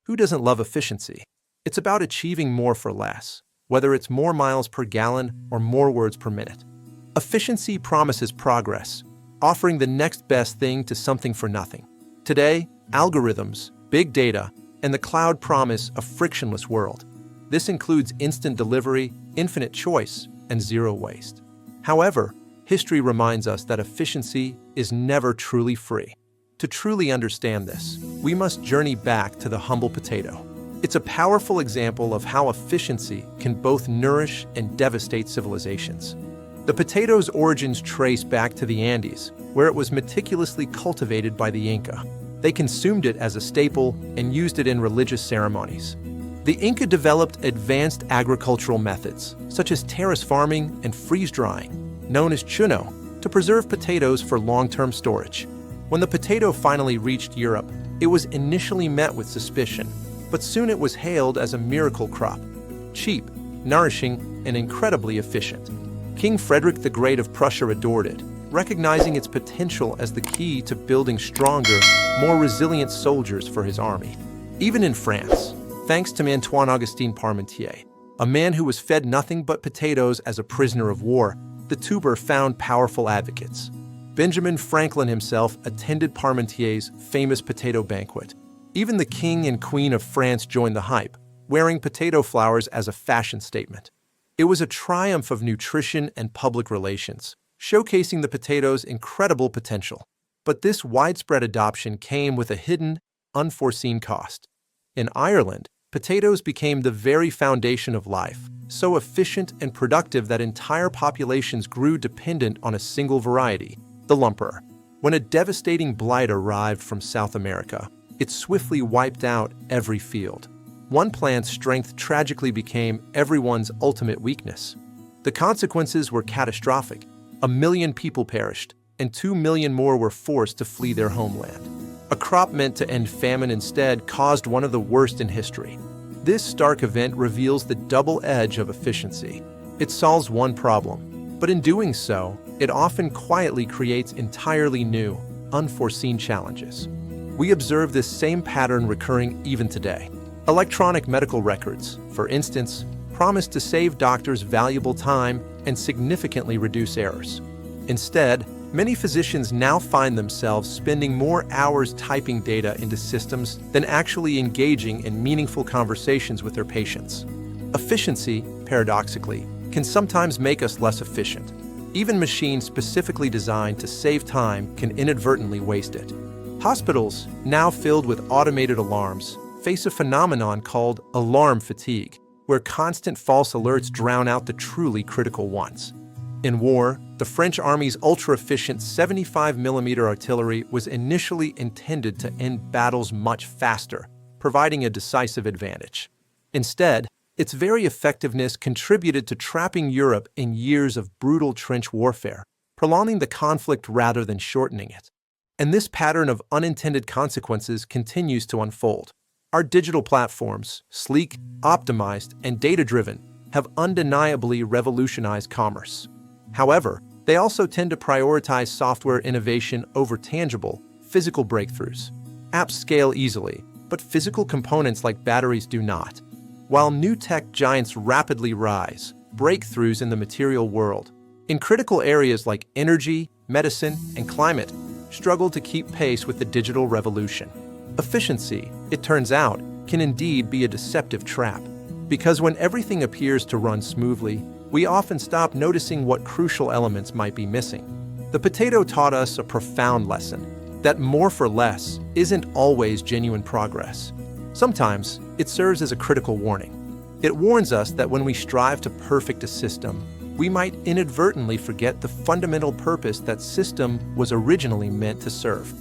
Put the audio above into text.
Who doesn't love efficiency? It's about achieving more for less, whether it's more miles per gallon or more words per minute. Efficiency promises progress, offering the next best thing to something for nothing. Today, algorithms, big data, and the cloud promise a frictionless world. This includes instant delivery, infinite choice, and zero waste. However, history reminds us that efficiency is never truly free. To truly understand this, we must journey back to the humble potato. It's a powerful example of how efficiency can both nourish and devastate civilizations. The potato's origins trace back to the Andes, where it was meticulously cultivated by the Inca. They consumed it as a staple and used it in religious ceremonies. The Inca developed advanced agricultural methods, such as terrace farming and freeze-drying, known as chuno, to preserve potatoes for long-term storage. When the potato finally reached Europe, it was initially met with suspicion, but soon it was hailed as a miracle crop, cheap, nourishing, and incredibly efficient. King Frederick the Great of Prussia adored it, recognizing its potential as the key to building stronger, more resilient soldiers for his army. Even in France, thanks to Antoine-Augustin Parmentier, a man who was fed nothing but potatoes as a prisoner of war, the tuber found powerful advocates. Benjamin Franklin himself attended Parmentier's famous potato banquet. Even the King and Queen of France joined the hype, wearing potato flowers as a fashion statement. It was a triumph of nutrition and public relations, showcasing the potato's incredible potential. But this widespread adoption came with a hidden, unforeseen cost. In Ireland, potatoes became the very foundation of life, so efficient and productive that entire populations grew dependent on a single variety, the lumper. When a devastating blight arrived from South America, it swiftly wiped out every field. One plant's strength tragically became everyone's ultimate weakness. The consequences were catastrophic. 1 million people perished, and 2 million more were forced to flee their homeland. A crop meant to end famine instead caused one of the worst in history. This stark event reveals the double edge of efficiency. It solves one problem, but in doing so, it often quietly creates entirely new, unforeseen challenges. We observe this same pattern recurring even today. Electronic medical records, for instance, promise to save doctors valuable time and significantly reduce errors. Instead, many physicians now find themselves spending more hours typing data into systems than actually engaging in meaningful conversations with their patients. Efficiency, paradoxically, can sometimes make us less efficient. Even machines specifically designed to save time can inadvertently waste it. Hospitals, now filled with automated alarms, face a phenomenon called alarm fatigue, where constant false alerts drown out the truly critical ones. In war, the French Army's ultra-efficient 75mm artillery was initially intended to end battles much faster, providing a decisive advantage. Instead, its very effectiveness contributed to trapping Europe in years of brutal trench warfare, prolonging the conflict rather than shortening it. And this pattern of unintended consequences continues to unfold. Our digital platforms, sleek, optimized, and data-driven, have undeniably revolutionized commerce. However, they also tend to prioritize software innovation over tangible, physical breakthroughs. Apps scale easily, but physical components like batteries do not. While new tech giants rapidly rise, breakthroughs in the material world, in critical areas like energy, medicine, and climate, struggle to keep pace with the digital revolution. Efficiency, it turns out, can indeed be a deceptive trap, because when everything appears to run smoothly, we often stop noticing what crucial elements might be missing. The potato taught us a profound lesson, that more for less isn't always genuine progress. Sometimes, it serves as a critical warning. It warns us that when we strive to perfect a system, we might inadvertently forget the fundamental purpose that system was originally meant to serve.